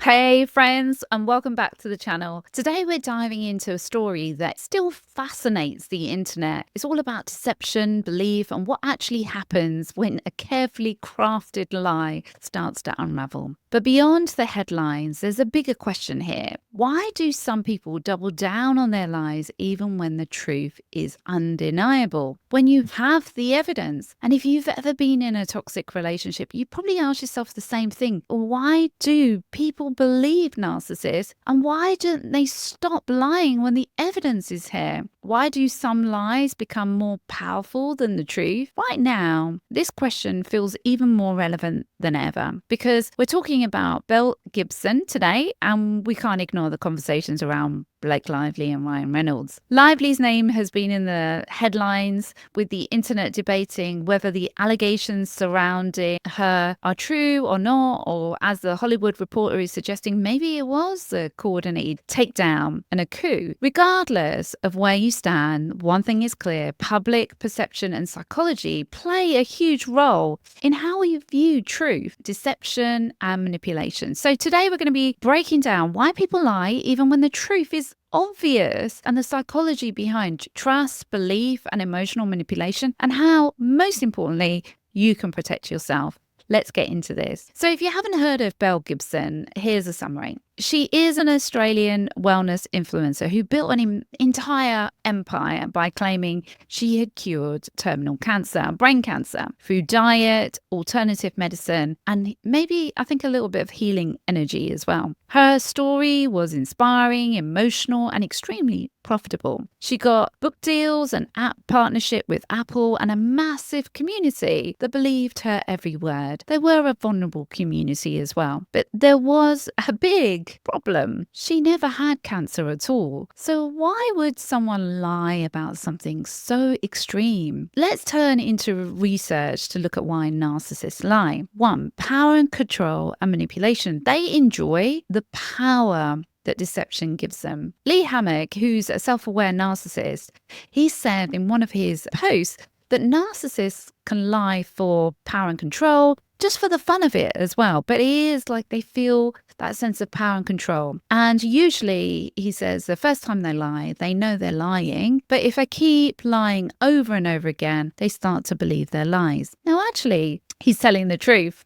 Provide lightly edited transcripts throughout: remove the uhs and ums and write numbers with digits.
Hey friends, and welcome back to the channel. Today we're diving into a story that still fascinates the internet. It's all about deception, belief, and what actually happens when a carefully crafted lie starts to unravel. But beyond the headlines, there's a bigger question here. Why do some people double down on their lies even when the truth is undeniable? When you have the evidence, and if you've ever been in a toxic relationship, you probably ask yourself the same thing. Why do people believe narcissists, and why don't they stop lying when the evidence is here? Why do some lies become more powerful than the truth? Right now, this question feels even more relevant than ever because we're talking about Belle Gibson today, and we can't ignore the conversations around Blake Lively and Ryan Reynolds. Lively's name has been in the headlines with the internet debating whether the allegations surrounding her are true or not, or as the Hollywood Reporter is suggesting, maybe it was a coordinated takedown and a coup. Regardless of where you stand, one thing is clear: public perception and psychology play a huge role in how we view truth, deception, and manipulation. So today we're going to be breaking down why people lie even when the truth is obvious, and the psychology behind trust, belief, and emotional manipulation, and how, most importantly, you can protect yourself. Let's get into this. So if you haven't heard of Belle Gibson, here's a summary. She is an Australian wellness influencer who built an entire empire by claiming she had cured terminal cancer, brain cancer, through diet, alternative medicine, and maybe, I think, a little bit of healing energy as well. Her story was inspiring, emotional, and extremely profitable. She got book deals, an app partnership with Apple, and a massive community that believed her every word. They were a vulnerable community as well. But there was a big problem. She never had cancer at all. So why would someone lie about something so extreme? Let's turn into research to look at why narcissists lie. 1. Power and control and manipulation. They enjoy the power that deception gives them. Lee Hammock, who's a self-aware narcissist, he said in one of his posts that narcissists can lie for power and control, just for the fun of it as well. But it is like they feel that sense of power and control. And usually, he says, the first time they lie, they know they're lying. But if they keep lying over and over again, they start to believe their lies. Now, actually, he's telling the truth.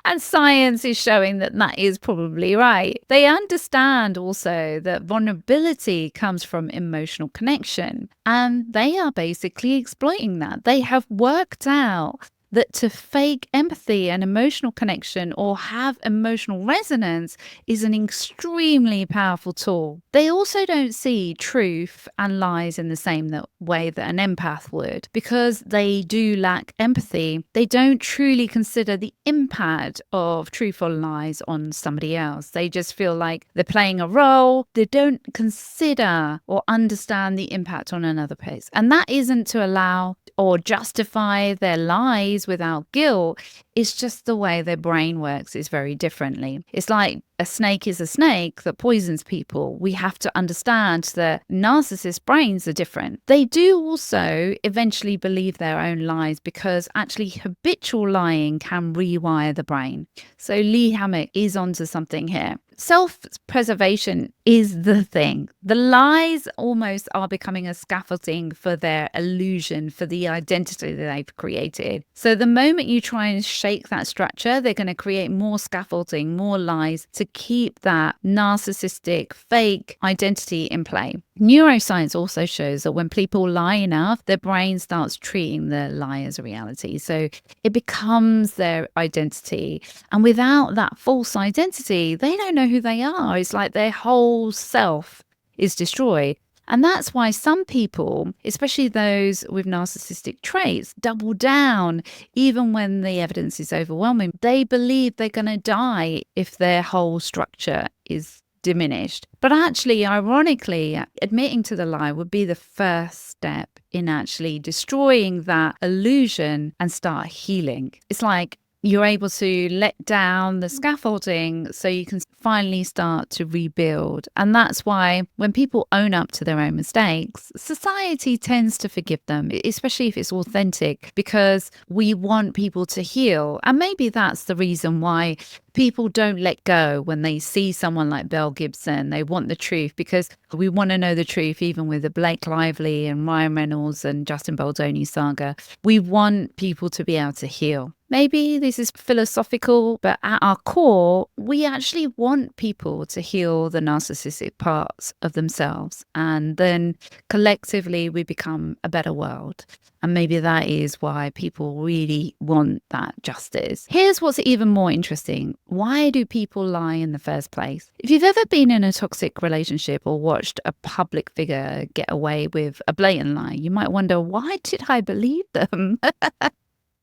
And science is showing that that is probably right. They understand also that vulnerability comes from emotional connection, and they are basically exploiting that. They have worked out that to fake empathy and emotional connection or have emotional resonance is an extremely powerful tool. They also don't see truth and lies in the same way that an empath would. Because they do lack empathy, they don't truly consider the impact of truth or lies on somebody else. They just feel like they're playing a role. They don't consider or understand the impact on another person. And that isn't to allow or justify their lies without guilt. It's just the way their brain works is very differently. It's like a snake is a snake that poisons people. We have to understand that narcissist brains are different. They do also eventually believe their own lies because actually habitual lying can rewire the brain. So Lee Hammock is onto something here. Self-preservation is the thing. The lies almost are becoming a scaffolding for their illusion, for the identity that they've created. So the moment you try and shake that structure, they're going to create more scaffolding, more lies to keep that narcissistic, fake identity in play. Neuroscience also shows that when people lie enough, their brain starts treating the lie as a reality. So it becomes their identity. And without that false identity, they don't know who they are. It's like their whole self is destroyed. And that's why some people, especially those with narcissistic traits, double down even when the evidence is overwhelming. They believe they're going to die if their whole structure is diminished. But actually, ironically, admitting to the lie would be the first step in actually destroying that illusion and start healing. It's like you're able to let down the scaffolding so you can finally start to rebuild. And that's why when people own up to their own mistakes, society tends to forgive them, especially if it's authentic, because we want people to heal. And maybe that's the reason why People don't let go when they see someone like Belle Gibson. They want the truth because we want to know the truth, even with the Blake Lively and Ryan Reynolds and Justin Baldoni saga. We want people to be able to heal. Maybe this is philosophical, but at our core, we actually want people to heal the narcissistic parts of themselves. And then collectively, we become a better world. And maybe that is why people really want that justice. Here's what's even more interesting. Why do people lie in the first place? If you've ever been in a toxic relationship or watched a public figure get away with a blatant lie, you might wonder, why did I believe them?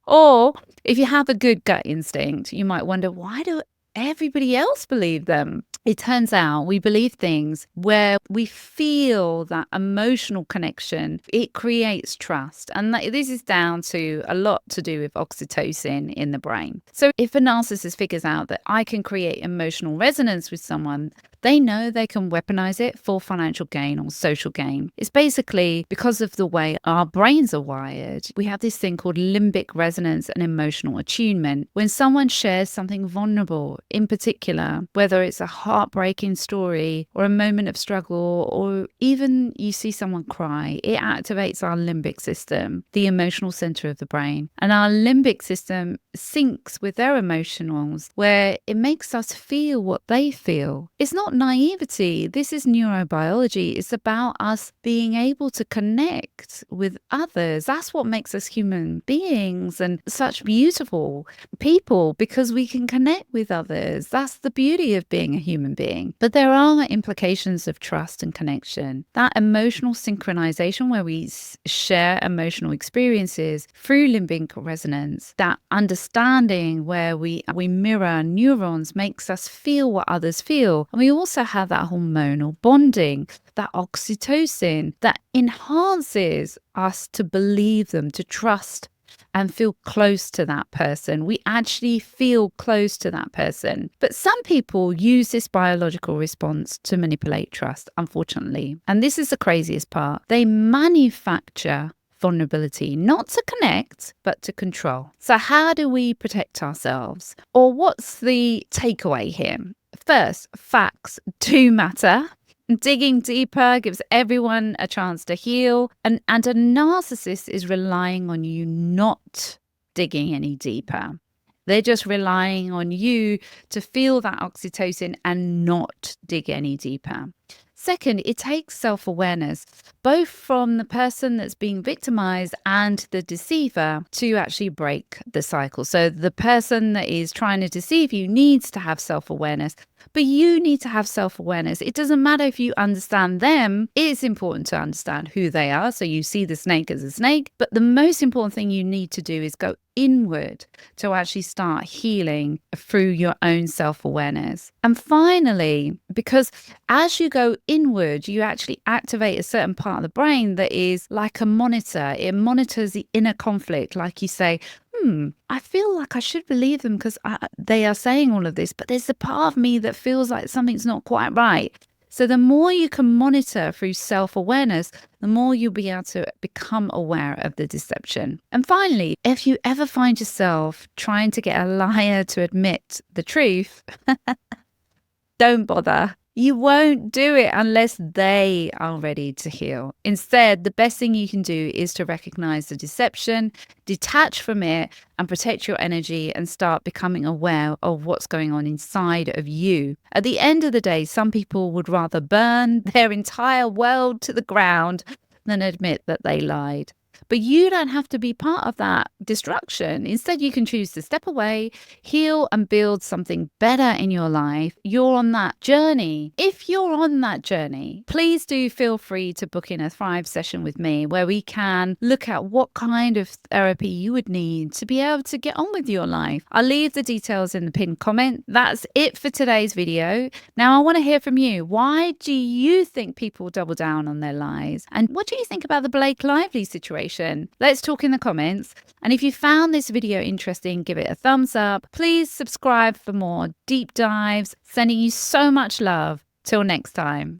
Or if you have a good gut instinct, you might wonder, why do everybody else believe them? It turns out we believe things where we feel that emotional connection. It creates trust. And this is down to a lot to do with oxytocin in the brain. So if a narcissist figures out that I can create emotional resonance with someone, they know they can weaponize it for financial gain or social gain. It's basically because of the way our brains are wired. We have this thing called limbic resonance and emotional attunement. When someone shares something vulnerable, in particular, whether it's a heartbreaking story or a moment of struggle, or even you see someone cry, it activates our limbic system, the emotional center of the brain. And our limbic system syncs with their emotionals, where it makes us feel what they feel. It's not naivety. This is neurobiology. It's about us being able to connect with others. That's what makes us human beings and such beautiful people, because we can connect with others. That's the beauty of being a human being. But there are implications of trust and connection. That emotional synchronization where we share emotional experiences through limbic resonance, that understanding where we mirror neurons, makes us feel what others feel. And we also have that hormonal bonding, that oxytocin that enhances us to believe them, to trust and feel close to that person. We actually feel close to that person. But some people use this biological response to manipulate trust, unfortunately. And this is the craziest part. They manufacture vulnerability, not to connect, but to control. So how do we protect ourselves? Or what's the takeaway here? First, facts do matter. Digging deeper gives everyone a chance to heal. And a narcissist is relying on you not digging any deeper. They're just relying on you to feel that oxytocin and not dig any deeper. Second, it takes self-awareness, both from the person that's being victimized and the deceiver, to actually break the cycle. So the person that is trying to deceive you needs to have self-awareness, but you need to have self-awareness. It doesn't matter if you understand them. It's important to understand who they are, so you see the snake as a snake. But the most important thing you need to do is go inward to actually start healing through your own self-awareness. And finally, because as you go inward, you actually activate a certain part of the brain that is like a monitor. It monitors the inner conflict. Like you say, I feel like I should believe them because they are saying all of this, but there's a part of me that feels like something's not quite right. So the more you can monitor through self-awareness, the more you'll be able to become aware of the deception. And finally, if you ever find yourself trying to get a liar to admit the truth, don't bother. You won't do it unless they are ready to heal. Instead, the best thing you can do is to recognize the deception, detach from it, and protect your energy and start becoming aware of what's going on inside of you. At the end of the day, some people would rather burn their entire world to the ground than admit that they lied. But you don't have to be part of that destruction. Instead, you can choose to step away, heal, and build something better in your life. You're on that journey. If you're on that journey, please do feel free to book in a Thrive session with me where we can look at what kind of therapy you would need to be able to get on with your life. I'll leave the details in the pinned comment. That's it for today's video. Now, I want to hear from you. Why do you think people double down on their lies? And what do you think about the Blake Lively situation? Let's talk in the comments. And if you found this video interesting, give it a thumbs up. Please subscribe for more deep dives. Sending you so much love. Till next time.